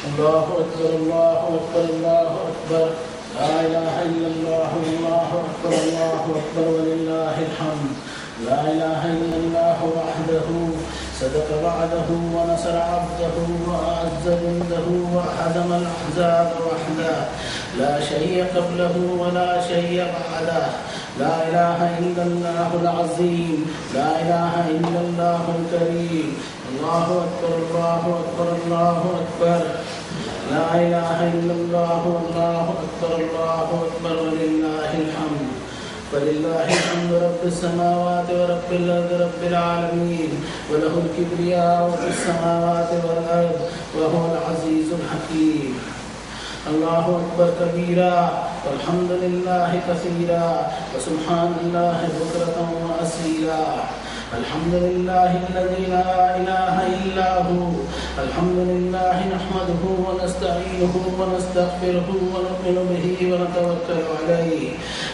الله أكبر الله أكبر الله أكبر لا إله إلا الله الله أكبر الله أكبر ولله الحمد لا إله إلا الله وحده صدق وعده ونصر عبده وأعز جنده وهدم الأحزاب وحده لا شيء قبله ولا شيء بعده لا إله إلا الله العظيم لا إله إلا الله الكريم الله أكبر الله أكبر الله أكبر لا إله إلا الله والله أكبر الله أكبر ولله الحمد فلله الحمد رب السماوات ورب الأرض رب العالمين وله الكبرياء في السماوات والأرض وهو العزيز الحكيم الله أكبر كبيرا والحمد لله كثيرا وسبحان الله بكرة وأصيلا الحمد لله الذي لا إله إلا هو الحمد لله نحمده ونستعينه ونستغفره ونؤمن به ونتوكل عليه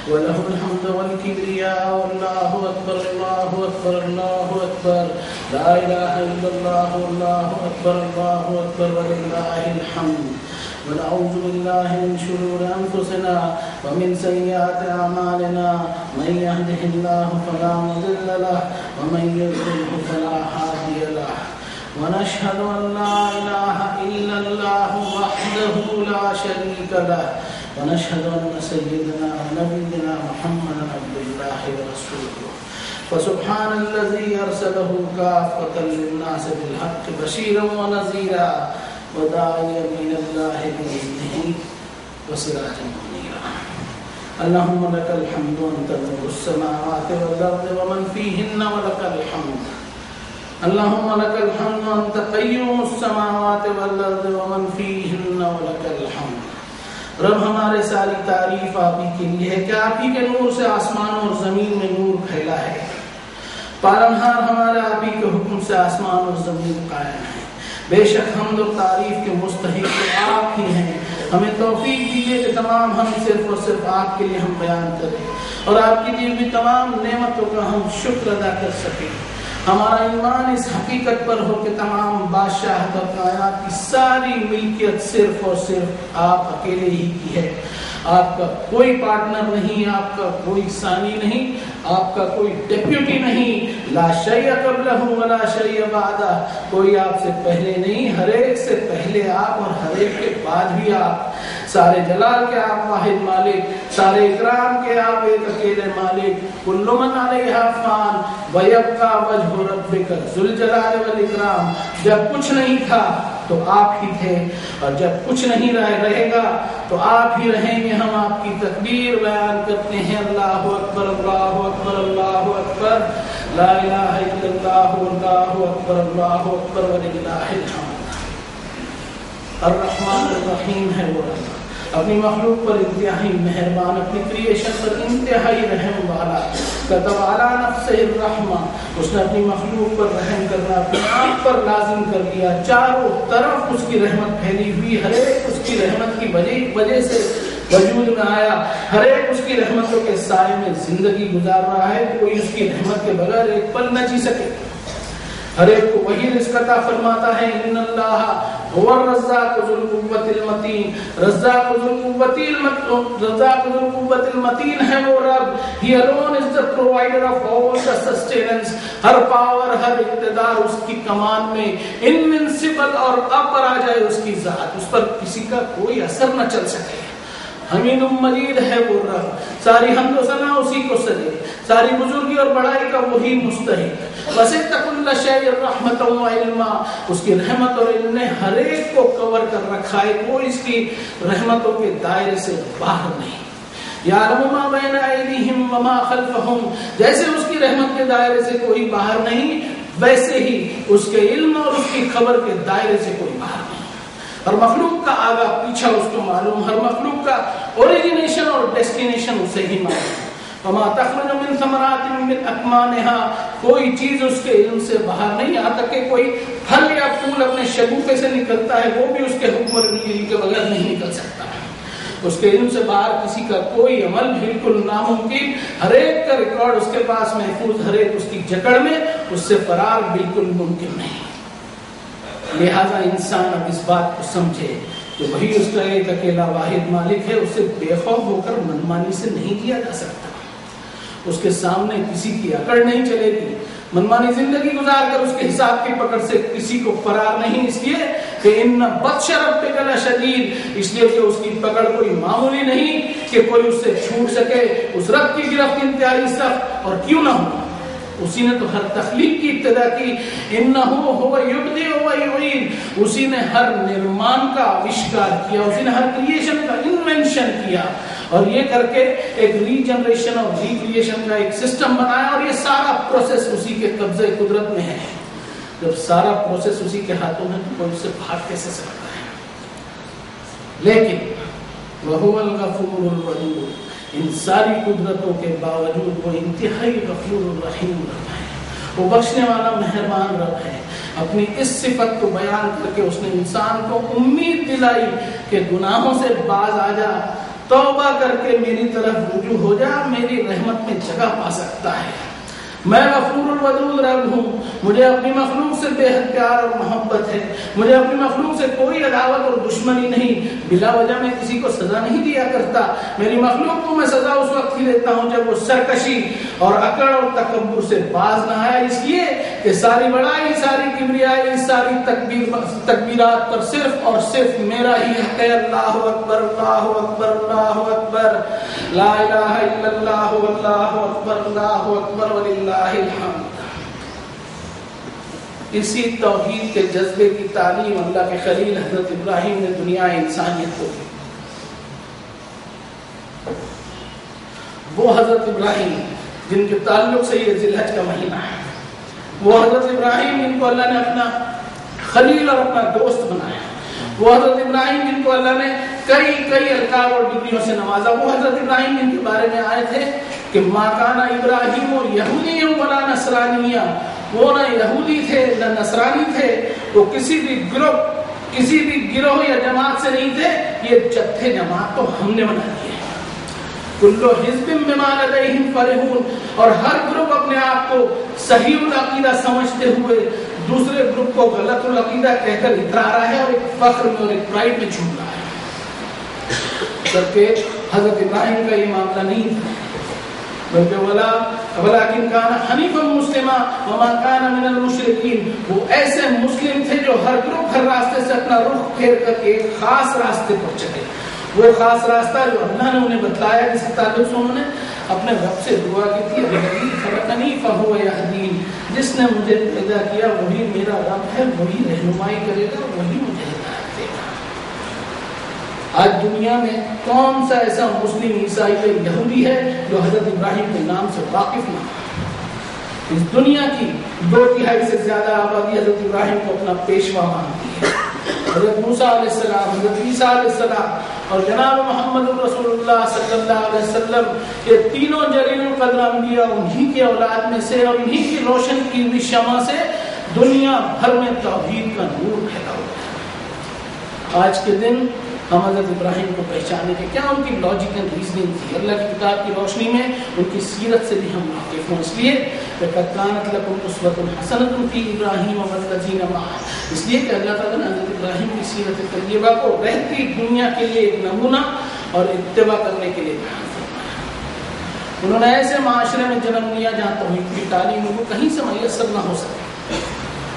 وله الحمد والكبرياء والله أكبر الله أكبر الله أكبر لا إله إلا الله والله أكبر الله أكبر ولله الحمد ونعوذ بالله من شرور أنفسنا ومن سيئات أعمالنا من يهده الله فلا مضل له ومن يضلل فلا هادي له ونشهد أن لا إله إلا الله وحده لا شريك له ونشهد أن سيدنا ونبينا محمدا عبد الله ورسوله فسبحان الذي أرسله كافة للناس بالحق بشيرا ونذيرا وداعيا إلى الله بإذنه وسراجا منيرا اللهم لك الحمد أنت نور السماوات والأرض ومن فيهن ولك الحمد اللهم لك الحمد أنت قيوم السماوات والأرض ومن فيهن ولك الحمد رب ہمارے ساری تعریف آپ ہی کے لیے ہے کہ آپ ہی کے نور سے آسمانوں اور زمین میں نور پھیلا ہے پالنہار ہمارے آپ ہی کے حکم سے آسمان اور زمین قائم ہے بے شک حمد و تعریف کے مستحق آپ ہی ہیں ہمیں توفیق دیجیے کہ تمام ہم صرف اور صرف آپ کے لیے ہم بیان کریں اور آپ کی دی ہوئی تمام نعمتوں کا ہم شکر ادا کر سکیں ہمارا ایمان اس حقیقت پر ہو کہ تمام بادشاہت اور کائنات کی ساری ملکیت صرف اور صرف آپ اکیلے ہی کی ہے آپ کا کوئی پارٹنر نہیں آپ کا کوئی ثانی نہیں آپ کا کوئی ڈیپیوٹی نہیں لا شیء قبلہ ولا شیء بعدہ کوئی آپ سے پہلے نہیں ہر ایک سے پہلے آپ اور ہر ایک کے بعد بھی آپ سارے جلال کے آپ واحد مالک سارے اکرام کے آپ ایک اکیلے مالک کل من علیہا فان ویبقی وجہ ربک ذو الجلال والاکرام جب کچھ نہیں تھا تو آپ ہی تھے اور جب کچھ نہیں رہے گا تو آپ ہی رہیں گے ہم آپ کی تکبیر بیان کرتے ہیں اللہ اکبر اللہ اکبر اللہ اکبر لا الہ الا اللہ اللہ اکبر اللہ اکبر وللہ الحمد الرحمن الرحیم ہے وہ اللہ اپنی مخلوق پر انتہائی مہربان اپنی کریشن پر انتہائی رحم والا کتب علی نفسہ الرحمہ اس نے اپنی مخلوق پر رحم کرنا اپنے آپ پر لازم کر دیا چاروں طرف اس کی رحمت پھیلی ہوئی ہر ایک اس کی رحمت کی وجہ سے وجود میں آیا ہر ایک اس کی رحمتوں کے سائے میں زندگی گزار رہا ہے کوئی اس کی رحمت کے بغیر ایک پل نہ جی سکے ہر ایک کو وہی رزق عطا فرماتا ہے ان اللہ هو الرزاق ذو القوة المتین رزاق ذو القوة المتین ہے وہ رب He alone is the provider of all the sustenance ہر پاور ہر اقتدار اس کی کمان میں انوینسیبل اور اپر آ جائے اس کی ذات اس پر کسی کا کوئی اثر نہ چل سکے حمید مجید ہے وہ رب ساری حمد و ثنا اسی کو سجے ساری بزرگی اور بڑائی کا وہی مستحق وسعت کل شیء رحمۃ و علما اس کی رحمت اور علم نے ہر ایک کو کور کر رکھا ہے کوئی اس کی رحمتوں کے دائرے سے باہر نہیں یعلم ما بین ایدیہم وما خلفہم جیسے اس کی رحمت کے دائرے سے کوئی باہر نہیں ویسے ہی اس کے علم اور اس کی خبر کے دائرے سے کوئی باہر نہیں ہر مخلوق کا آگا پیچھا اس کو معلوم ہر مخلوق کا اوریجنیشن اور ڈیسٹینیشن اسے ہی معلوم وما تخرج من ثمرات من اكمامها کوئی چیز اس کے علم سے باہر نہیں یہاں تک کہ کوئی پھل یا پھول اپنے شگوفے سے نکلتا ہے وہ بھی اس کے حکم اور علم کے بغیر نہیں نکل سکتا اس کے علم سے باہر کسی کا کوئی عمل بالکل ناممکن ہر ایک کا ریکارڈ اس کے پاس محفوظ ہر ایک اس کی جکڑ میں اس سے فرار بالکل ممکن نہیں لہذا انسان اب اس بات کو سمجھے کہ وہی اس کا ایک اکیلا واحد مالک ہے، اسے بے خوف ہو کر منمانی سے نہیں کیا جا سکتا، اس کے سامنے کسی کی اکڑ نہیں چلے گی، منمانی زندگی گزار کر اس کے حساب کی پکڑ سے کسی کو فرار نہیں، اس لیے کہ ان بطش ربک لشدید، اس لیے کہ اس کی پکڑ کوئی معمولی نہیں کہ کوئی اس سے چھوٹ سکے، اس رب کی گرفت انتہائی سخت، اور کیوں نہ ہو، اسی نے تو ہر تخلیق کی ابتدا کی، انہ هو یبدئ و یعید، اسی نے ہر نرمان کا آوشکار کیا، اسی نے ہر کریشن کا انوینشن کیا، اور یہ کر کے ایک ری جنریشن اور ری کریشن کا ایک سسٹم بنایا، اور یہ سارا پروسیس اسی کے قبضے قدرت میں ہے۔ جب سارا پروسیس اسی کے ہاتھوں میں تو کوئی اس سے بھاگ کیسے سکتا ہے؟ لیکن وَهُوَ الْغَفُورُ الْوَدُودُ، ان ساری قدرتوں کے باوجود وہ انتہائی غفور الرحیم رب ہے، وہ بخشنے والا مہربان رب ہے۔ اپنی اس صفت کو بیان کر کے اس نے انسان کو امید دلائی کہ گناہوں سے باز آ جا، توبہ کر کے میری طرف رجوع ہو جا، میری رحمت میں جگہ پا سکتا ہے۔ میں غفور الودود رب ہوں، مجھے اپنی مخلوق سے بے حد پیار اور محبت ہے، مجھے اپنی مخلوق سے کوئی عداوت اور دشمنی نہیں، بلا وجہ میں کسی کو سزا نہیں دیا کرتا، میری مخلوق کو میں سزا اس وقت ہی دیتا ہوں جب وہ سرکشی اور اکڑ اور تکبر سے باز نہ آیا، اس لیے کہ ساری بڑائی، ساری کبریائی، ساری تکبیرات پر صرف اور صرف میرا ہی حق ہے۔ اللہ اکبر، اللہ اکبر، اللہ اکبر، لا الہ الا اللہ، واللہ اکبر، اللہ اکبر، وللہ الحمد۔ اسی توحید کے جذبے کی تعلیم اللہ کے خلیل حضرت ابراہیم نے دنیا انسانیت کو دی۔ وہ حضرت ابراہیم جن کے تعلق سے یہ ذی الحج کا مہینہ ہے، وہ حضرت ابراہیم جن کو اللہ نے اپنا خلیل اور اپنا دوست بنایا، وہ حضرت ابراہیم جن کو اللہ نے کئی القاب اور ڈگریوں سے نوازا، وہ حضرت ابراہیم جن کے بارے میں آئے تھے کہ ما کان ابراہیم یہودی ولا نصرانیہ، وہ نہ یہودی تھے نہ نصرانی تھے، وہ کسی بھی گروہ یا جماعت سے نہیں تھے، یہ جتھے جماعت تو ہم نے بنا دی ہے۔ کل حزب بما لدیہم فرحون، اور ہر گروپ اپنے آپ کو صحیح العقیدہ سمجھتے ہوئے دوسرے گروپ کو غلط العقیدہ کہہ کر اترا رہا ہے، اور ایک فخر میں اور ایک پرائڈ میں چھوٹ رہا ہے، جبکہ حضرت ابراہیم کا یہ معاملہ نہیں تھا، بلکہ ولکن کان حنیفا مسلما وما کان من المشرکین، وہ ایسے مسلم تھے جو ہر گروپ ہر راستے سے اپنا رخ پھیر کر کے ایک خاص راستے پر چلے، وہ خاص راستہ جو اللہ نے انہیں بتلایا، جس کے تعلق سے انہوں نے اپنے رب سے دعا کی تھی، الذی خلقنی فہو یہدین، جس نے مجھے پیدا کیا وہی میرا رب ہے، وہی رہنمائی کرے گا، وہی مجھے ہدایت دے گا۔ آج دنیا میں کون سا ایسا مسلم، عیسائی یا یہودی ہے جو حضرت ابراہیم کے نام سے واقف نہ ہو؟ اس دنیا کی 2/3 سے زیادہ آبادی حضرت ابراہیم کو اپنا پیشوا مانتی ہے۔ حضرت موسیٰ علیہ السلام، حضرت عیسیٰ علیہ السلام اور جناب محمد رسول اللہ صلی اللہ علیہ وسلم، یہ تینوں جلیل القدر انبیاء انہی کی اولاد میں سے اور انہی کی روشن کی ہوئی شمع سے دنیا بھر میں توحید کا نور پھیلا ہوا ہے۔ آج کے دن ہم حضرت ابراہیم کو پہچانے کے کیا ان کی لاجک اینڈ ریزننگ تھی، اللہ کی کتاب کی روشنی میں ان کی سیرت سے بھی ہم واقف ہوں، اس لیے لقد کانت لکم اسوۃ حسنۃ فی ابراہیم والذین معہ، اس لیے کہ اللہ تعالیٰ نے حضرت ابراہیم کی سیرت طیبہ کو رہتی دنیا کے لیے ایک نمونہ اور اتباع کرنے کے لیے بیان فرمایا۔ انہوں نے ایسے معاشرے میں جنم لیا جہاں توحید کی تعلیم ان کو کہیں سے میسر نہ ہو سکے،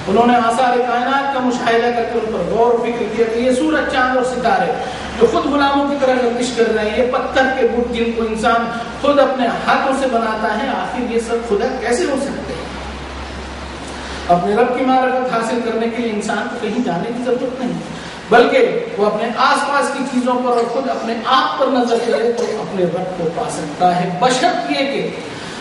انہوں نے آثار کائنات کا مشاہدہ کر کے ان پر غور و فکر کیا کہ یہ سورج، چاند اور ستارے جو خود غلاموں کی طرح گردش کر رہے ہیں، یہ پتھر کے بت جن کو انسان خود اپنے ہاتھوں سے بناتا ہے، آخر یہ سب خدا کیسے ہو سکتے ہیں؟ اپنے رب کی معرفت حاصل کرنے کے لیے انسان کو کہیں جانے کی ضرورت نہیں، بلکہ وہ اپنے آس پاس کی چیزوں پر اور خود اپنے آپ پر نظر کرے تو اپنے رب کو پا سکتا ہے، بشرط یہ کہ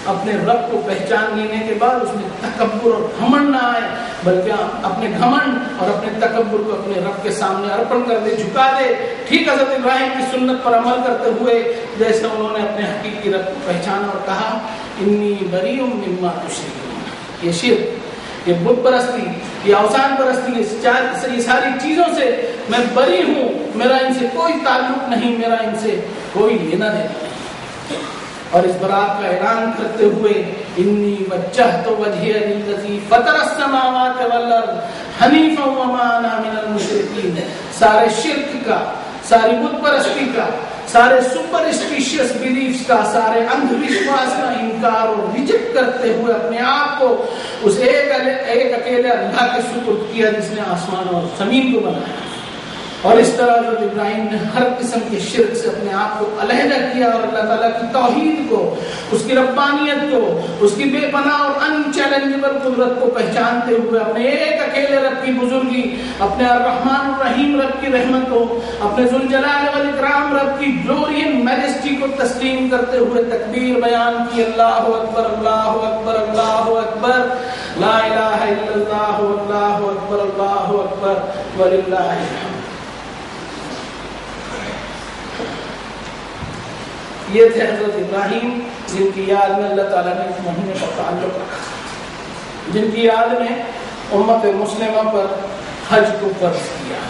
اپنے رب کو پہچان لینے کے بعد اس میں تکبر اور گھمنڈ نہ آئے، بلکہ اپنے گھمنڈ اور اپنے تکبر کو اپنے رب کے سامنے ارپن کر دے، جھکا دے، ٹھیک حضرت ابراہیم کی سنت پر عمل کرتے ہوئے جیسے انہوں نے اپنے حقیقی رب کو پہچانا اور کہا انی بریء مما تشرکون، یہ شرک، یہ بت پرستی، یہ اوثان پرستی، یہ ساری چیزوں سے میں بری ہوں، میرا ان سے کوئی تعلق نہیں، میرا ان سے کوئی لینا دینا نہیں، اور اس برات کا اعلان کرتے ہوئے انی وجہت وجہی للذی فطر السماوات والارض حنیفا وما انا من المشرکین، سارے شرک کا، ساری بت پرستی کا، سارے سپرسٹیشیس بلیفز کا، سارے اندھ وشواس کا انکار اور ریجیکٹ کرتے ہوئے اپنے آپ کو اس ایک اکیلے اللہ کے سپرد کیا جس نے آسمان اور زمین کو بنایا. اور اس طرح حضرت ابراہیم نے ہر قسم کے شرک سے اپنے آپ کو علیحدہ کیا اور اللہ تعالیٰ کی توحید کو، اس کی ربانیت کو، اس کی بے پناہ اور ان چیلنجبل قدرت کو پہچانتے ہوئے اپنے ایک اکیلے رب کی بزرگی، اپنے الرحمن الرحیم رب کی رحمت کو، اپنے ذوالجلال والاکرام رب کی گلوری اینڈ میجسٹی کو تسلیم کرتے ہوئے تکبیر بیان کی. اللہ اکبر اللہ اکبر اللہ اکبر، لا الہ الا اللہ اللہ اکبر اللہ اکبر وللہ الحمد. یہ تھے حضرت ابراہیم جن کی یاد میں اللہ تعالیٰ نے اس مہینے کا تعلق رکھا، جن کی یاد میں امت مسلمہ پر حج کو فرض کیا.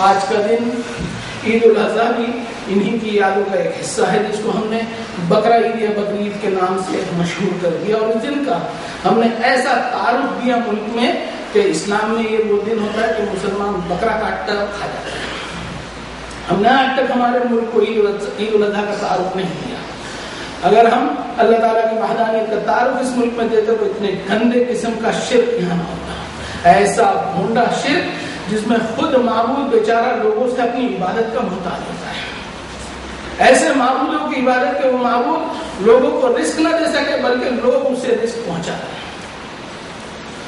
آج کا دن عید الاضحیٰ بھی انہی کی یادوں کا ایک حصہ ہے جس کو ہم نے بقرہ عید یا بقرعید کے نام سے مشہور کر دیا. اور اس دن کا ہم نے ایسا تعارف دیا ملک میں کہ اسلام میں یہ وہ دن ہوتا ہے کہ مسلمان بقرہ کاٹتا ہے اور کھا جاتا ہے. ہم نے آج تک ہمارے ملک کو عید الاضحیٰ کا تعارف نہیں دیا. اگر ہم اللہ تعالیٰ کی وحدانیت کا تعارف اس ملک میں دیتے تو اتنے گندے قسم کا شرک یہاں نہ ہوتا. ایسا بھونڈا شرک جس میں خود معبود بیچارہ لوگوں سے اپنی عبادت کا محتاج ہوتا ہے. ایسے معبودوں کی عبادت کے وہ معبود لوگوں کو رزق نہ دے سکے بلکہ لوگ اسے رزق پہنچا رہے ہیں.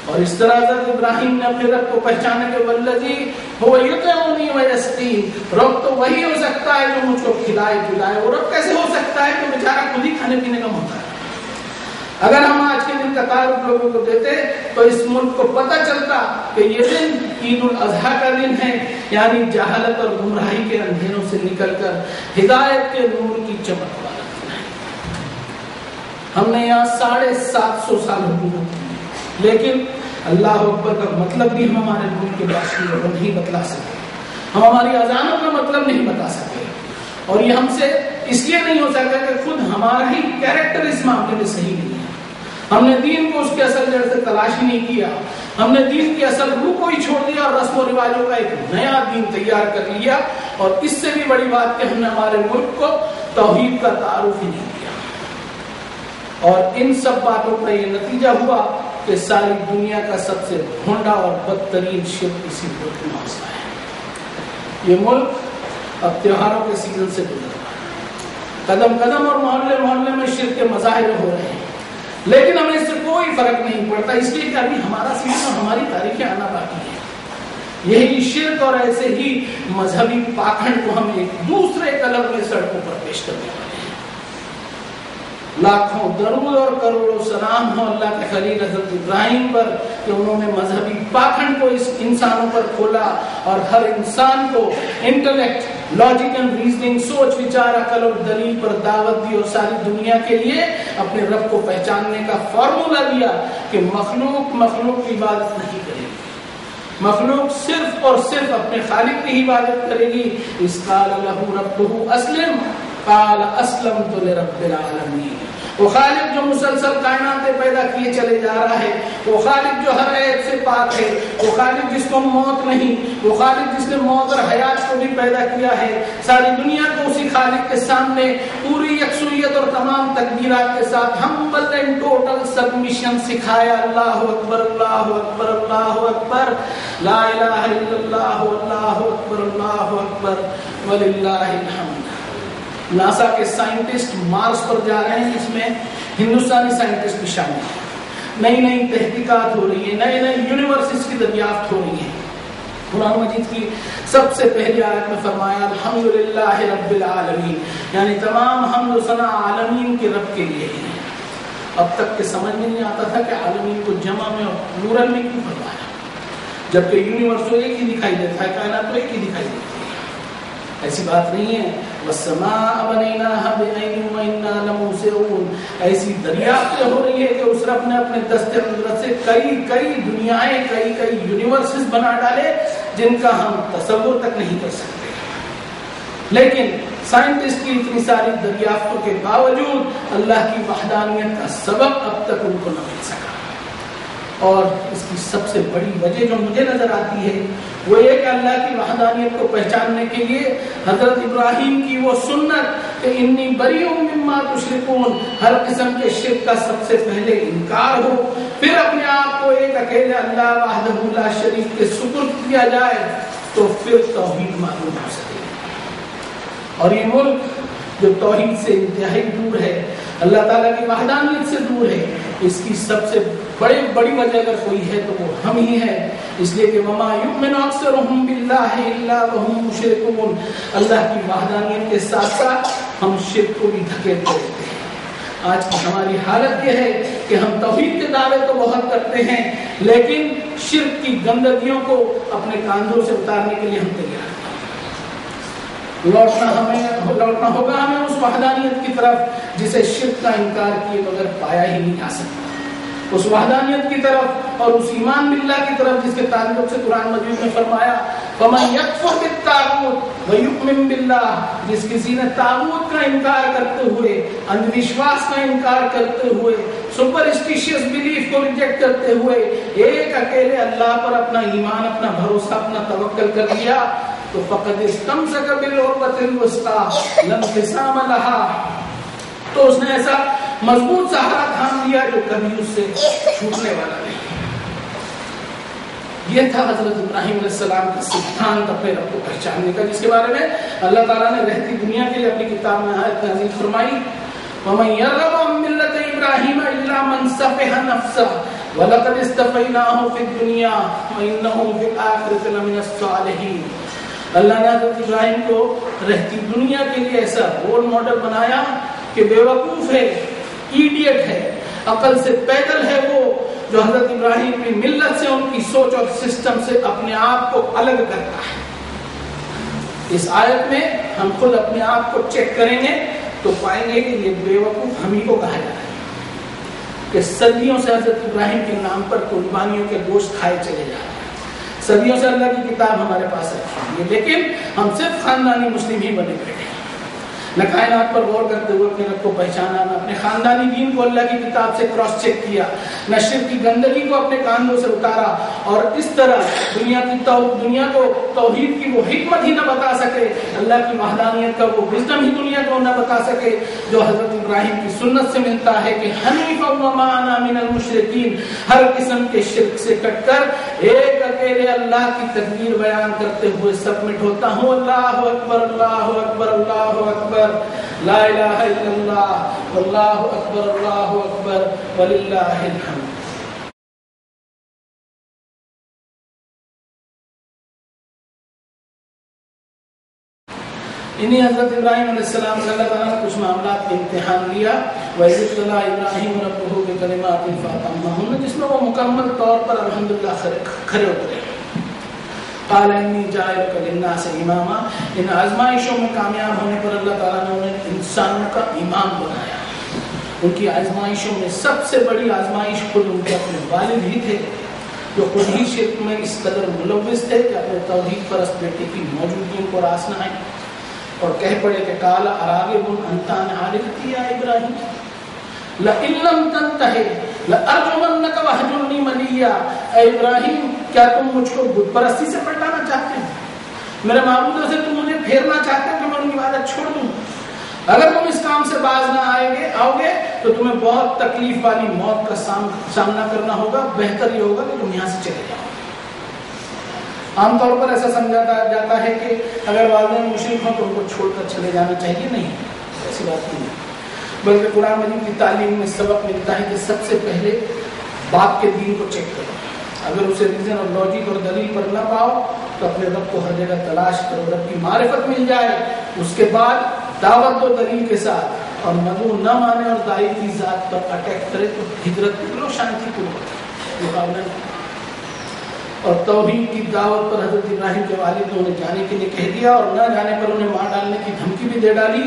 اور اس طرح حضرت ابراہیم نے اپنے رب کو پہچانا کہ والذی هو یطعمنی ویسقین، رب تو وہی ہو سکتا ہے جو مجھ کو کھلائے پلائے. اور رب کیسے ہو سکتا ہے کہ بیچارہ خود ہی کھانے پینے کا محتاج ہے. اگر ہم آج کے دن کا تعارف لوگوں کو دیتے تو اس ملک کو پتہ چلتا کہ یہ دن عید الاضحیٰ کا دن ہے، یعنی جہالت اور گمراہی کے اندھیروں سے نکل کر ہدایت کے نور کی چمک والا دن ہے. ہم نے یہاں 750 سال حکومت کی، لیکن اللہ اکبر کا مطلب بھی ہم ہمارے ملک کے باشندوں کو نہیں بتلا سکے. ہم ہماری اذانوں کا مطلب نہیں بتا سکے. اور یہ ہم سے اس لیے نہیں ہو سکتا کہ خود ہمارا ہی کیریکٹر اس معاملے میں صحیح نہیں ہے. ہم نے دین کو اس کے اصل جڑ سے تلاش ہی نہیں کیا. ہم نے دین کی اصل روح کو ہی چھوڑ دیا اور رسم و رواجوں کا ایک نیا دین تیار کر لیا. اور اس سے بھی بڑی بات کہ ہم نے ہمارے ملک کو توحید کا تعارف ہی نہیں کیا. اور ان سب باتوں کا یہ نتیجہ ہوا کہ ساری دنیا کا سب سے بھونڈا اور بدترین شرک اسی ملک میں مسئلہ ہے. یہ ملک اب تیوہاروں کے سیزن سے گزر رہا ہے. قدم قدم اور محلے محلے میں شرک کے مظاہرے ہو رہے ہیں، لیکن ہمیں اس سے کوئی فرق نہیں پڑتا، اس لیے کہ ابھی ہمارا سیزن، ہماری تاریخیں آنا باقی ہے. یہی شرک اور ایسے ہی مذہبی پاکھنڈ کو ہم ایک دوسرے کلر میں سڑکوں پر پیش کرنے والے ہیں. لاکھوں درود اور کروڑوں سلام ہو اللہ کے خلیل حضرت ابراہیم پر کہ انہوں نے مذہبی پاکھنڈ کو اس انسانوں پر کھولا اور ہر انسان کو انٹلیکٹ، لاجک اینڈ ریزننگ، سوچ وچار، عقل اور دلیل پر دعوت دی اور ساری دنیا کے لیے اپنے رب کو پہچاننے کا فارمولا دیا کہ مخلوق کی عبادت نہیں کرے گی. مخلوق صرف اور صرف اپنے خالق کی عبادت کرے گی. اس قال لہ ربہ اسلم قال اسلمت لرب العالمین. وہ خالق جو مسلسل کائناتیں پیدا کیے چلے جا رہا ہے، وہ خالق جو ہر عیب سے پاک ہے، وہ خالق جس کو موت نہیں، وہ خالق جس نے موت اور حیات کو بھی پیدا کیا ہے، ساری دنیا کو اسی خالق کے سامنے پوری یکسوئیت اور تمام تکبیرات کے ساتھ ہمبل اینڈ ٹوٹل سبمیشن سکھایا. اللہ اکبر اللہ اکبر اللہ اکبر، لا الہ الا اللہ اللہ اکبر اللہ اکبر وللہ الحمد. ناسا کے سائنٹسٹ مارس پر جا رہے ہیں، جس میں ہندوستانی سائنٹسٹ بھی شامل ہیں. نئی نئی تحقیقات ہو رہی ہیں، نئے نئے یونیورسز کی دریافت ہو رہی ہیں. قرآن مجید کی سب سے پہلی آیت میں فرمایا الحمدللہ رب العالمین، یعنی تمام حمد و ثنا عالمین کے رب کے لیے ہے. اب تک کے سمجھ میں نہیں آتا تھا کہ عالمین کو جمع میں اور پلورل میں کیوں فرمایا، جبکہ یونیورس تو ایک ہی دکھائی دیتا ہے، کائنات تو ایک ہی دکھائی دیتی ہے. ایسی بات نہیں ہے. والسماء بنيناها بعين وإنا لموسعون. ایسی دریافتیں ہو رہی ہے کہ اس رب نے اپنے دست قدرت سے کئی دنیایں، کئی یونیورسز بنا ڈالے جن کا ہم تصور تک نہیں کر سکتے. لیکن سائنٹسٹ کی اتنی ساری دریافتوں کے باوجود اللہ کی وحدانیت کا سبب اب تک ان کو نہ مل سکا. اور اس کی سب سے بڑی وجہ جو مجھے نظر آتی ہے وہ یہ کہ اللہ کی وحدانیت کو پہچاننے کے لیے حضرت ابراہیم کی وہ سنت کہ انی بریء مما تشرکون، ہر قسم کے شرک کا سب سے پہلے انکار ہو، پھر اپنے آپ کو ایک اکیلے اللہ وحدہ لا شریک کے سپرد کیا جائے، تو پھر توحید معلوم ہو سکے۔ اور یہ ملک جو توحید سے انتہائی دور ہے، اللہ تعالیٰ کی وحدانیت سے دور ہے، اس کی سب سے بڑی وجہ اگر کوئی ہے تو وہ ہم ہی ہیں، اس لیے کہ وما یؤمن اکثرهم باللہ الا وهم مشرکون، اللہ کی وحدانیت کے ساتھ ساتھ ہم شرک کو بھی دھکیلتے رہتے ہیں۔ آج کی ہماری حالت یہ ہے کہ ہم توحید کے دعوے تو بہت کرتے ہیں، لیکن شرک کی گندگیوں کو اپنے کاندھوں سے اتارنے کے لیے ہم تیار ہیں۔ لوٹنا ہوگا ہمیں اس وحدانیت کی طرف جسے شرک کا انکار کیے بغیر پایا ہی نہیں جا سکتا، اس وحدانیت کی طرف اور اس ایمان باللہ کی طرف جس کے تعلق سے قرآن مجید میں فرمایا فَمَن يَكْفُرْ بِالطَّاغُوتِ وَيُؤْمِن بِاللَّهِ، جس کسی نے طاغوت کا انکار کرتے ہوئے، اندھ وشواس کا انکار کرتے ہوئے، سپرسٹیشیس بلیف کو ریجیکٹ کرتے ہوئے ایک اکیلے اللہ پر اپنا ایمان، اپنا بھروسہ، اپنا توکل کر لیا، تو فقد استمسک بالعروۃ الوثقی لا انفصام لها، تو اس نے ایسا مضبوط سہارا تھام لیا جو کبھی اس سے چھوٹنے والا نہیں۔ یہ تھا حضرت ابراہیم علیہ السلام کا سدھانت اپنے رب کو پہچاننے کا، جس کے بارے میں اللہ تعالیٰ نے رہتی دنیا کے لیے اپنی کتاب میں آیت نازل فرمائی وَمَن يَرْغَبُ عَن مِّلَّةِ إِبْرَاهِيمَ إِلَّا مَن سَفِهَ نَفْسَهُ وَلَقَدِ اصْطَفَيْنَاهُ فِي الدُّنْيَا وَإِنَّهُ فِي الْآخِرَةِ لَمِنَ الصَّالِحِينَ۔ اللہ نے حضرت ابراہیم کو رہتی دنیا کے لیے ایسا رول ماڈل بنایا کہ بے وقوف ہے، ایڈیٹ ہے، عقل سے پیدل ہے وہ جو حضرت ابراہیم کی ملت سے، ان کی سوچ اور سسٹم سے اپنے آپ کو الگ کرتا ہے۔ اس آیت میں ہم خود اپنے آپ کو چیک کریں گے تو پائیں گے کہ یہ بے وقوف ہم ہی کو کہا جائے کہ صدیوں سے حضرت ابراہیم کے نام پر قربانیوں کے گوشت کھائے چلے جا رہے ہیں، صدیوں سے اللہ کی کتاب ہمارے پاس رکھی ہے، لیکن ہم صرف خاندانی مسلم ہی بنے بیٹھے ہیں، نہ کائنات پر غور کرتے ہوئے اپنے رب کو پہچانا، نہ اپنے خاندانی دین کو اللہ کی کتاب سے کراس چیک کیا، نہ شرک کی گندگی کو اپنے کاندھوں سے اتارا، اور اس طرح دنیا کو توحید کی وہ حکمت ہی نہ بتا سکے، اللہ کی وحدانیت کا وہ وزڈم ہی دنیا کو نہ بتا سکے جو حضرت ابراہیم کی سنت سے ملتا ہے کہ حنیفا وما انا من المشرکین، ہر قسم کے شرک سے کٹ کر ایک اکیلے اللہ کی تکبیر بیان کرتے ہوئے سبمٹ ہوتا ہوں۔ اللہ اکبر، اللہ اکبر، اللہ اکبر، لا الہ الا اللہ، واللہ اکبر، اللہ اکبر، وللہ الحمد۔ انہیں حضرت ابراہیم علیہ السلام سے اللہ تعالیٰ نے کچھ معاملات کے امتحان لیا، وَإِذِ ابْتَلَىٰ إِبْرَاهِيمَ رَبُّهُ بِكَلِمَاتٍ فَأَتَمَّهُنَّ، جس میں وہ مکمل طور پر الحمدللہ کھڑے اترے۔ قَالَ إِنِّي جَاعِلُكَ لِلنَّاسِ إِمَامًا، ان آزمائشوں میں کامیاب ہونے پر اللہ تعالیٰ نے انہیں انسانوں کا امام بنایا۔ ان کی آزمائشوں میں سب سے بڑی آزمائش خود ان کے اپنے والد ہی تھے، جو خود ہی شرک میں اس قدر ملوث تھے کہ اپنے توحید پرست بیٹے کی موجودگی کو راس نہ آئی، اور کہہ پڑے کہ قال اراغب انت عن آلہتی یا ابراہیم لئن لم تنتهِ لارجمنک واہجرنی ملیا، اے ابراہیم کیا تم مجھ کو بت پرستی سے پلٹانا چاہتے ہو؟ میرے معبودوں سے تم مجھے پھیرنا چاہتے ہو کہ میں ان کی عبادت چھوڑ دوں؟ اگر تم اس کام سے باز نہ آؤ گے تو تمہیں بہت تکلیف والی موت کا سامنا کرنا ہوگا، بہتر یہ ہوگا کہ تم یہاں سے چلے جاؤ۔ عام طور پر ایسا سمجھا جاتا ہے کہ اگر والدین مشرک ہوں تو ان کو چھوڑ کر چلے جانا چاہیے، نہیں، ایسی بات نہیں ہے، بلکہ قرآن مجید کی تعلیم میں سبق ملتا ہے کہ سب سے پہلے باپ کے دین کو چیک کرو، اگر اسے ریزن اور لاجک اور دلیل پر نہ پاؤ تو اپنے رب کو ہر جگہ تلاش کرو، رب کی معرفت مل جائے، اس کے بعد دعوت دو دلیل کے ساتھ، اور مدعو نہ مانے اور داعی کی ذات پر اٹیک کرے تو ہجرت کرو شانتی پورا مقابلہ نہیں۔ اور توحید کی دعوت پر حضرت ابراہیم کے والد نے انہیں جانے کے لیے کہہ دیا، اور نہ جانے پر انہیں مار ڈالنے کی دھمکی بھی دے ڈالی۔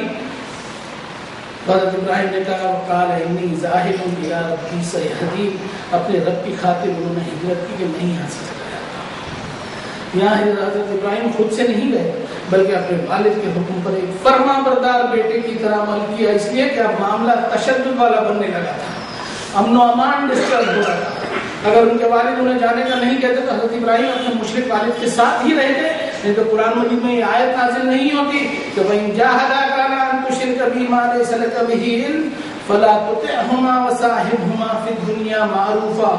حضرت ابراہیم نے کہا وقال انی ذاہب الی ربی سیہدین، اپنے رب کی خاطر انہوں نے ہجرت کی کہ میں یہاں سے چلا جاتا ہوں۔ یہاں حضرت ابراہیم خود سے نہیں گئے بلکہ اپنے والد کے حکم پر ایک فرما بردار بیٹے کی طرح عمل کیا، اس لیے کہ اب معاملہ تشدد والا بننے لگا تھا، امن و امان ڈسٹرب ہو رہا تھا، اگر ان کے والد انہیں جانے کا نہیں کہتے تو حضرت ابراہیم اپنے مشرک والد کے ساتھ ہی رہتے، نہیں تو قرآن مجید میں یہ آیت نازل نہیں ہوتی کہ وَإِن جَاهَدَاكَ عَلَىٰ أَن تُشْرِكَ بِي مَا لَيْسَ لَكَ بِهِ عِلْمٌ فَلَا تُطِعْهُمَا وَصَاحِبْهُمَا فِي الدُّنْيَا مَعْرُوفًا،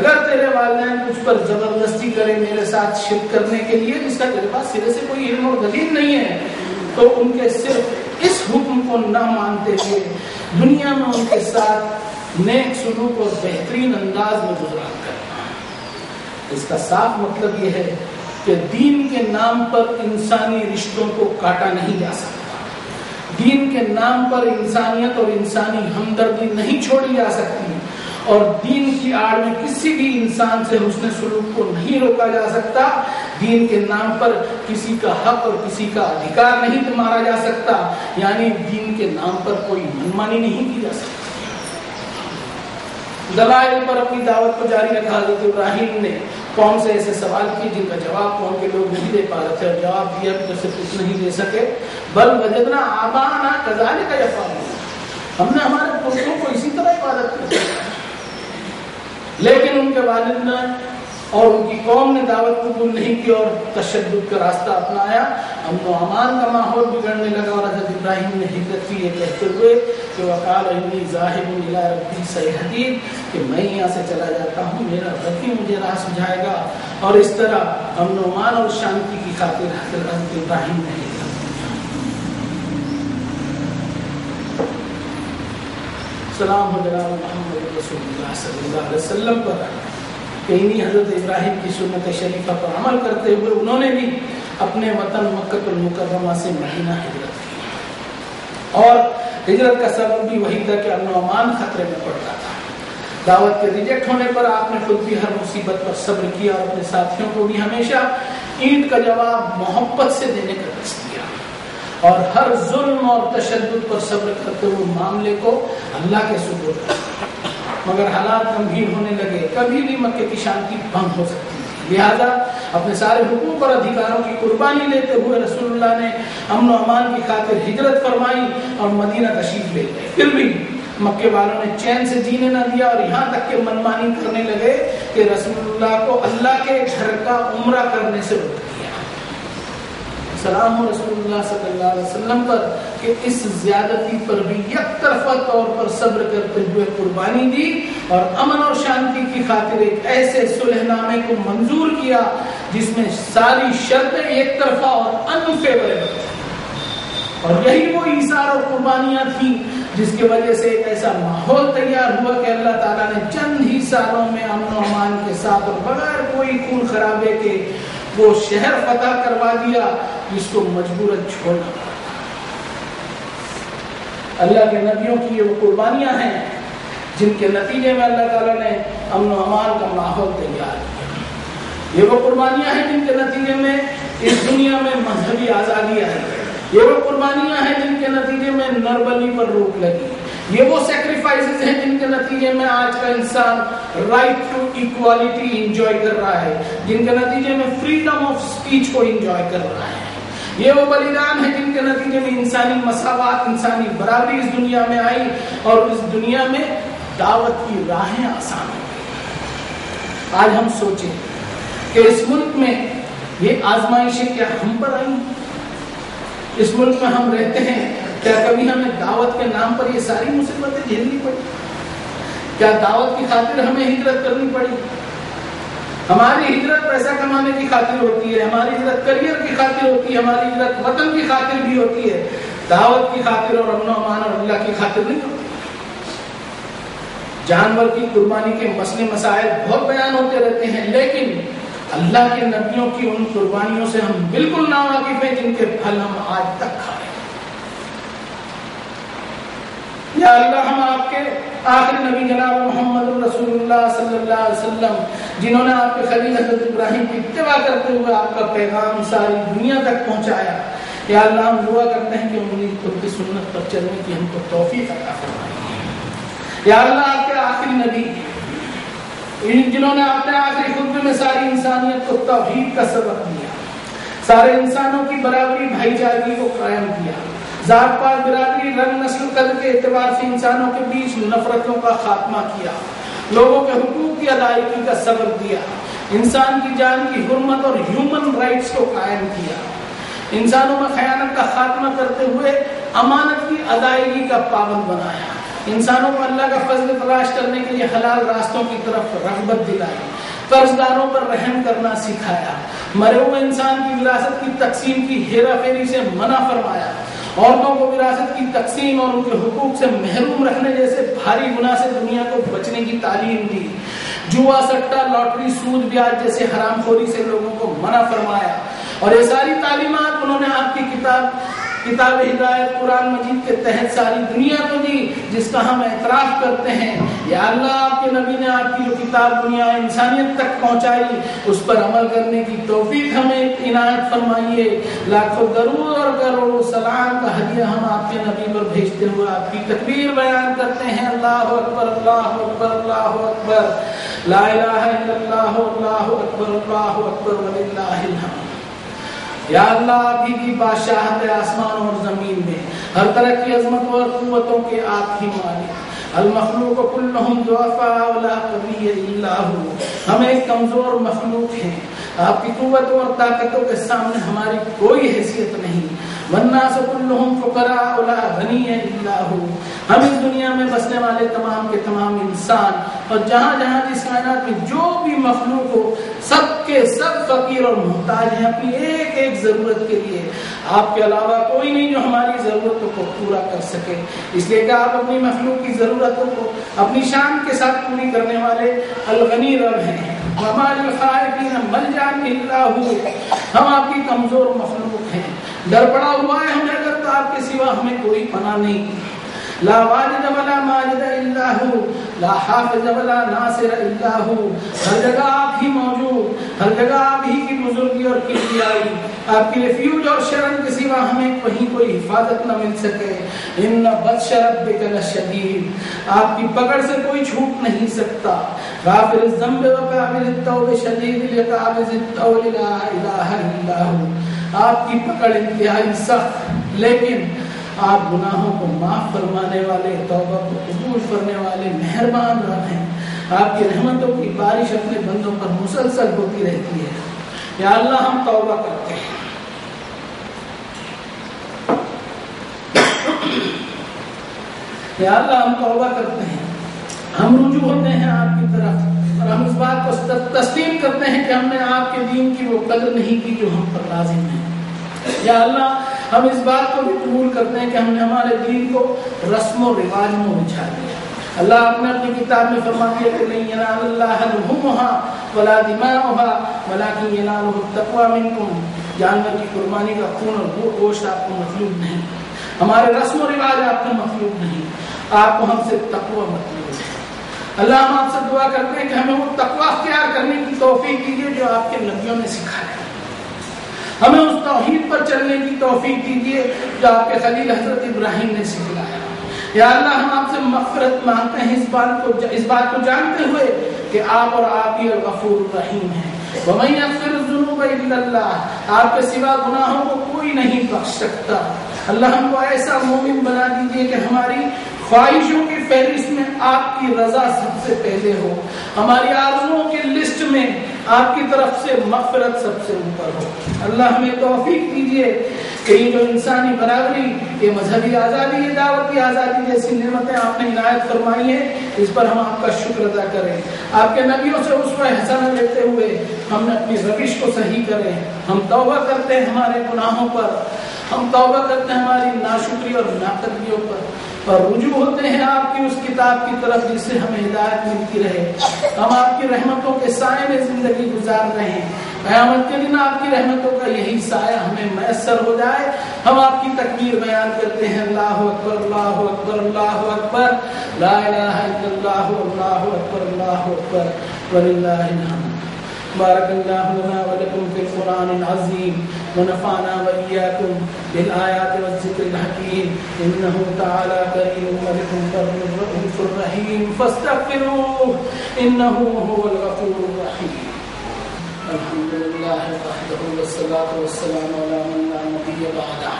اگر تیرے والدین تجھ پر زبردستی کرے میرے ساتھ شرک کرنے کے لیے جس کا تیرے پاس سرے سے کوئی علم اور دلیل نہیں ہے، تو ان کے صرف اس حکم کو نہ مانتے ہوئے دنیا میں ان کے ساتھ نیک سلوک اور بہترین انداز میں گزارا کرنا۔ اس کا صاف مطلب یہ ہے کہ دین کے نام پر انسانی رشتوں کو کاٹا نہیں جا سکتا، دین کے نام پر انسانیت اور انسانی ہمدردی نہیں چھوڑی جا سکتی، اور دین کی آڑ میں کسی بھی انسان سے حسن سلوک کو نہیں روکا جا سکتا، دین کے نام پر کسی کا حق اور کسی کا ادھیکار نہیں مارا جا سکتا، یعنی دین کے نام پر کوئی منمانی نہیں کی جا سکتی۔ دلائل پر اپنی دعوت کو جاری رکھا حضرت ابراہیم نے قوم سے ایسے سوال کیے جن کا جواب قوم کے لوگ نہیں دے پا رہے تھے، اور جواب دیا تو صرف کچھ نہیں دے سکے، بل وجدنا آباءنا کذالک یفعلون، ہم نے ہمارے پرزوں کو اسی طرح عبادت کی، لیکن ان کے والد نے اور ان کی قوم نے دعوت قبول نہیں کی اور تشدد کا راستہ اپنایا، امن و امان کا ماحول بگڑنے لگا، اور حضرت ابراہیم نے ہجرت کی یہ کہتے ہوئے کہ وقال انی ذاہب الی ربی سیہدین، کہ میں یہاں سے چلا جاتا ہوں، میرا رب ہی مجھے راہ سمجھائے گا، اور اس طرح امن و امان اور شانتی کی خاطر حضرت ابراہیم نے ہجرت کی۔ سلام ہو جناب محمد رسول اللہ صلی اللہ علیہ وسلم پر کہ انہی حضرت ابراہیم کی سنت شریفہ پر عمل کرتے ہوئے انہوں نے بھی اپنے وطن مکہ المکرمہ سے مدینہ ہجرت کی، اور ہجرت کا سبب بھی وہی تھا کہ امن و امان خطرے میں پڑتا تھا۔ دعوت کے ریجیکٹ ہونے پر آپ نے خود بھی ہر مصیبت پر صبر کیا، اور اپنے ساتھیوں کو بھی ہمیشہ اینٹ کا جواب محبت سے دینے کا درس دیا، اور ہر ظلم اور تشدد پر صبر کرتے ہوئے معاملے کو اللہ کے سپرد کیا، مگر حالات گمبھیر ہونے لگے، کبھی بھی مکے کی شانتی بھنگ ہو سکتی تھی، لہذا اپنے سارے حقوق اور ادھیکاروں کی قربانی لیتے ہوئے رسول اللہ نے امن و امان کی خاطر ہجرت فرمائی اور مدینہ تشریف لے گئے۔ پھر بھی مکے والوں نے چین سے جینے نہ دیا، اور یہاں تک کہ منمانی کرنے لگے کہ رسول اللہ کو اللہ کے گھر کا عمرہ کرنے سے روک دیا۔ سلام ہو رسول اللہ صلی اللہ علیہ وسلم پر کہ اس زیادتی پر بھی یک طرفہ طور پر صبر کرتے ہوئے قربانی دی، اور امن اور شانتی کی خاطر ایک ایسے صلح نامے کو منظور کیا جس میں ساری شرطیں ایک طرفہ اور انفیوریبل تھیں، اور یہی وہ ایثار اور قربانیاں تھیں جس کی وجہ سے ایک ایسا ماحول تیار ہوا کہ اللہ تعالیٰ نے چند ہی سالوں میں امن و امان کے ساتھ اور بغیر کوئی خون خرابے کے وہ شہر فتح کروا دیا جس کو مجبوراً چھوڑنا پڑا۔ اللہ کے نبیوں کی یہ وہ قربانیاں ہیں جن کے نتیجے میں اللہ تعالیٰ نے امن و امان کا ماحول تیار کیا۔ یہ وہ قربانیاں ہیں جن کے نتیجے میں اس دنیا میں مذہبی آزادی آئی، یہ وہ قربانیاں ہیں جن کے نتیجے میں نربلی پر روک لگی، یہ وہ سیکریفائسز ہیں جن کے نتیجے میں آج کا انسان رائٹ ٹو ایکوالٹی انجوائے کر رہا ہے، جن کے نتیجے میں فریڈم آف سپیچ کو انجوائے کر رہا ہے، یہ وہ بلیدان ہیں جن کے نتیجے میں انسانی مساوات، انسانی برابری اس دنیا میں آئی، اور اس دنیا میں دعوت کی راہیں آسان ہو گئی۔ آج ہم سوچیں کہ اس ملک میں یہ آزمائشیں کیا ہم پر آئی؟ اس ملک میں ہم رہتے ہیں، کیا کبھی ہمیں دعوت کے نام پر یہ ساری مصیبتیں جھیلنی پڑی؟ کیا دعوت کی خاطر ہمیں ہجرت کرنی پڑی؟ ہماری ہجرت پیسہ کمانے کی خاطر ہوتی ہے، ہماری ہجرت کریئر کی خاطر ہوتی ہے، ہماری ہجرت وطن کی خاطر بھی ہوتی ہے، دعوت کی خاطر اور امن و امان اور اللہ کی خاطر نہیں ہوتی۔ جانور کی قربانی کے مسئلے مسائل بہت بیان ہوتے رہتے ہیں، لیکن اللہ کے نبیوں کی ان قربانیوں سے ہم بالکل ناواقف ہیں جن کے پھل ہم آج تک کھا رہے ہیں۔ یا اللہ، ہم آپ کے آخری نبی جناب محمد رسول اللہ صلی اللہ علیہ وسلم، جنہوں نے آپ کے خلیل حضرت ابراہیم کی اتباع کرتے ہوئے آپ کا پیغام ساری دنیا تک پہنچایا، یا اللہ ہم دعا کرتے ہیں کہ ان کی سنت پر چلنے کی ہم کو توفیق عطا فرمائے۔ یا اللہ، آپ کے آخری نبی جنہوں نے اپنے آخری خطبے میں ساری انسانیت کو توحید کا سبق دیا، سارے انسانوں کی برابری بھائی چارگی کو قائم کیا، ذات پات برادری رنگ نسل قدر کے اعتبار سے انسانوں کے بیچ نفرتوں کا خاتمہ کیا، لوگوں کے حقوق کی ادائیگی کا سبب دیا، انسان کی جان کی حرمت اور ہیومن رائٹس کو قائم کیا، انسانوں میں خیانت کا خاتمہ کرتے ہوئے امانت کی ادائیگی کا پابند بنایا، انسانوں کو اللہ کا فضل تلاش کرنے کے لیے حلال راستوں کی طرف رغبت دلائی، قرض داروں پر رحم کرنا سکھایا، مرے ہوئے انسان کی وراثت کی تقسیم کی ہیرا پھیری سے منع فرمایا، عورتوں کو وراثت کی تقسیم اور ان کے حقوق سے محروم رکھنے جیسے بھاری گناہ سے دنیا کو بچنے کی تعلیم دی، جوا، سٹہ، لاٹری، سود، بیاج جیسے حرام خوری سے لوگوں کو منع فرمایا، اور یہ ساری تعلیمات انہوں نے آپ کی کتاب ہدایت قرآن مجید کے تحت ساری دنیا کو دی، جس کا ہم اعتراف کرتے ہیں۔ یا اللہ، آپ کے نبی نے آپ کی جو کتاب دنیا انسانیت تک پہنچائی، اس پر عمل کرنے کی توفیق ہمیں عنایت فرمائیے۔ لاکھوں درود اور کروڑوں سلام کا ہدیہ ہم آپ کے نبی پر بھیجتے ہوئے آپ کی تکبیر بیان کرتے ہیں۔ اللہ اکبر، اللہ اکبر، اللہ اکبر، لا الہ الا اللہ، اللہ اکبر، اللہ اکبر وللہ الحمد۔ یا اللہ، آپ ہی کی بادشاہت ہے آسمان اور زمین میں، ہر طرح کی عظمت اور قوتوں کے آپ ہی مالک، المخلوق کلہم ضعفاء ولا قوی الا ہو، ہم ایک کمزور مخلوق ہیں، آپ کی قوتوں اور طاقتوں کے سامنے ہماری کوئی حیثیت نہیں، والناس کلہم فقراء ولا غنی الا ہو، ہم اس دنیا میں بسنے والے تمام کے تمام انسان اور جہاں جہاں جس کائنات میں جو بھی مخلوق ہو، سب کے سب فقیر اور محتاج ہیں اپنی ایک ایک ضرورت کے لیے، آپ کے علاوہ کوئی نہیں جو ہماری ضرورتوں کو پورا کر سکے، اس لیے کہ آپ اپنی مخلوق کی ضرورتوں کو اپنی شان کے ساتھ پوری کرنے والے الغنی رب ہیں۔ ہمارے خائفین ملجا الا ہو، ہم آپ کی کمزور مخلوق ہیں، ڈر پڑا ہوا ہے ہمیں اگر تو آپ کے سوا ہمیں کوئی پناہ نہیں، لا واجد ولا ماجد الا ہو، لا حافظ ولا ناصر الا ہو، ہر جگہ آپ ہی موجود، ہر جگہ آپ ہی کی بزرگی اور کبریائی، آپ کی ریفیوج اور شرم کے سوا ہمیں کہیں کوئی حفاظت نہ مل سکے۔ ان بطش ربک لشدید، آپ کی پکڑ سے کوئی چھوٹ نہیں سکتا۔ غافر الذنب وقابل التوب شدید العقاب ذی الطول لا الہ الا ہو، آپ کی پکڑ انتہائی سخت لیکن آپ گناہوں کو معاف فرمانے والے، توبہ کو قبول کرنے والے مہربان رب ہیں، آپ کی رحمتوں کی بارش اپنے بندوں پر مسلسل ہوتی رہتی ہے۔ یا اللہ، ہم توبہ کرتے ہیں، یا اللہ ہم توبہ کرتے ہیں، ہم رجوع ہوتے ہیں آپ کی طرف، اور ہم اس بات کو تسلیم کرتے ہیں کہ ہم نے آپ کے دین کی وہ قدر نہیں کی جو ہم پر لازم ہے۔ یا اللہ، ہم اس بات کو بھی قبول کرتے ہیں کہ ہم نے ہمارے دین کو رسم و رواج میں بچھا دیا۔ اللہ، آپ نے اپنی کتاب میں فرما دیا کہ لن ینال اللہ لحومها ولا دماؤها ولکن ینالہ التقوی منکم، جانور کی قربانی کا خون اور گوشت آپ کو مطلوب نہیں، ہمارے رسم و رواج آپ کو مطلوب نہیں، آپ کو ہم سے تقوی مطلوب ہے۔ اللہ، ہم آپ سے دعا کرتے ہیں کہ ہمیں وہ تقوی اختیار کرنے کی توفیق دیجیے جو آپ کے نبیوں نے سکھایا، ہمیں اس توحید پر چلنے کی توفیق دیجیے جو آپ کے خلیل حضرت ابراہیم نے سکھلایا۔ یا اللہ، ہم آپ سے مغفرت مانگتے ہیں اس بات کو جانتے ہوئے کہ آپ اور آپ ہی الغفور الرحیم ہیں۔ وَمَن يَغْفِرُ الذُّنُوبَ إِلَّا اللَّهُ، آپ کے سوا گناہوں کو کوئی نہیں بخش سکتا۔ اللہ، ہم کو ایسا مومن بنا دیجیے کہ ہماری خواہشوں کی فہرست میں آپ کی رضا سب سے پہلے ہو، ہماری آرزوؤں کی لسٹ میں آپ کی طرف سے مغفرت سب سے اوپر ہو۔ اللہ، ہمیں توفیق دیجیے کہ یہ جو انسانی برابری، یہ مذہبی آزادی، یہ دعوتی آزادی جیسی نعمتیں آپ نے عنایت فرمائی ہیں، اس پر ہم آپ کا شکر ادا کریں۔ آپ کے نبیوں سے اسوہ حسنہ لیتے ہوئے ہم نے اپنی روش کو صحیح کریں۔ ہم توبہ کرتے ہیں ہمارے گناہوں پر، ہم توبہ کرتے ہیں ہماری ناشکری اور ناقدریوں پر، اور رجوع ہوتے ہیں آپ کی اس کتاب کی طرف جس سے ہمیں ہدایت ملتی رہے۔ ہم آپ کی رحمتوں کے سائے میں زندگی گزار رہے ہیں، قیامت کے دن آپ کی رحمتوں کا یہی سایہ ہمیں میسر ہو جائے۔ ہم آپ کی تکبیر بیان کرتے ہیں، اللہ اکبر، اللہ اکبر، اللہ اکبر، لا الہ الا اللہ، اللہ اکبر، اللہ اکبر وللہ الحمد۔ بارک اللہ لنا ولکم فی القرآن العظیم ونفعنا وإیاکم بالآیات والذکر الحکیم، انہ تعالی کریم ملک بر رؤوف الرحیم، فاستغفروہ انہ هو الغفور الرحیم۔ الحمد للہ وحدہ والصلاة والسلام علی من لا نبی بعدہ۔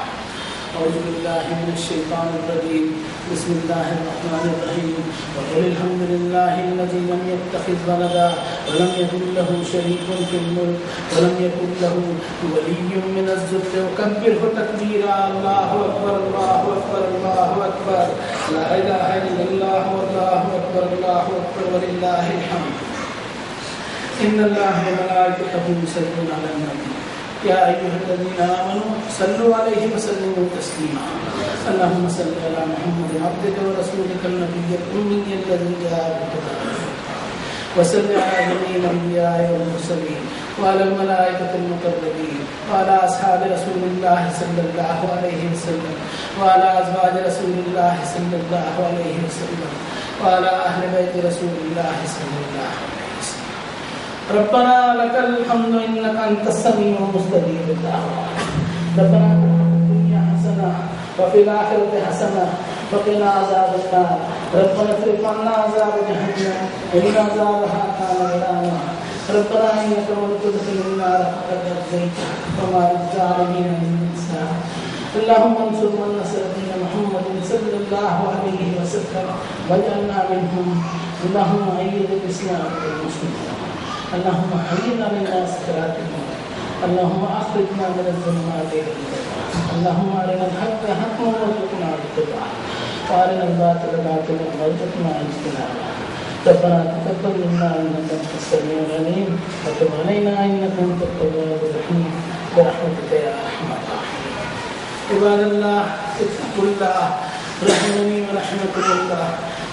أعوذ بالله من الشيطان الرجيم بسم الله الرحمن الرحيم وقل الحمد لله الذي لم يتخذ ولدا ولم يكن له شريك في الملك ولم يكن له ولي من الذل وكبره تكبيرا الله أكبر الله أكبر الله أكبر لا إله إلا الله والله أكبر الله أكبر ولله الحمد إن الله وملائكته يصلون على النبي يا أيها الذين آمنوا صلوا عليه وسلموا تسليما اللهم صل على محمد عبدك ورسولك النبي الأمي الذي جاء بالهدى وصل على جميع الأنبياء والمرسلين وعلى الملائكة المقربين وعلى أصحاب رسول الله صلى الله عليه وسلم وعلى أزواج رسول الله صلى الله عليه وسلم وعلى أهل بيت رسول الله صلى الله عليه وسلم ربنا لك الحمد إنك أنت السميع المستجيب الدعوات ربنا آتنا في الدنيا حسنة وفي الآخرة حسنة وقنا عذاب النار ربنا اصرف عنا عذاب جهنم إن عذابها كان غراما ربنا إنك من تدخل النار فقد أخزيته وما للظالمين من أنصار اللهم انصر من نصر دين محمد صلى الله عليه وسلم واجعلنا منهم اللهم أيد الإسلام والمسلمين اللهم حينا من سكرات الموت اللهم أخرجنا من الظلمات إلى النور اللهم أرنا الحق حقا وارزقنا اتباعه وأرنا الباطل باطلا وارزقنا اجتنابه ربنا تقبل منا إنك أنت السميع العليم وتب علينا إنك أنت التواب الرحيم برحمتك يا أرحم الراحمين عباد الله اتقوا الله رحمني ورحمكم الله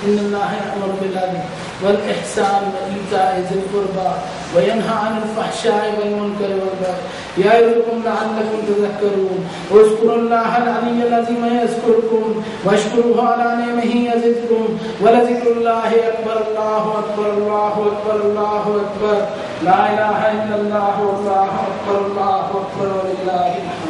إن الله يأمر بالعدل والإحسان وإيتاء ذي القربى وينهى عن الفحشاء والمنكر والبغي يعظكم لعلكم تذكرون واذكروا الله العلي العظيم يذكركم واشكروه على نعمه يزدكم ولذكر الله أكبر الله أكبر الله أكبر الله أكبر لا إله إلا الله والله أكبر الله أكبر ولله الحمد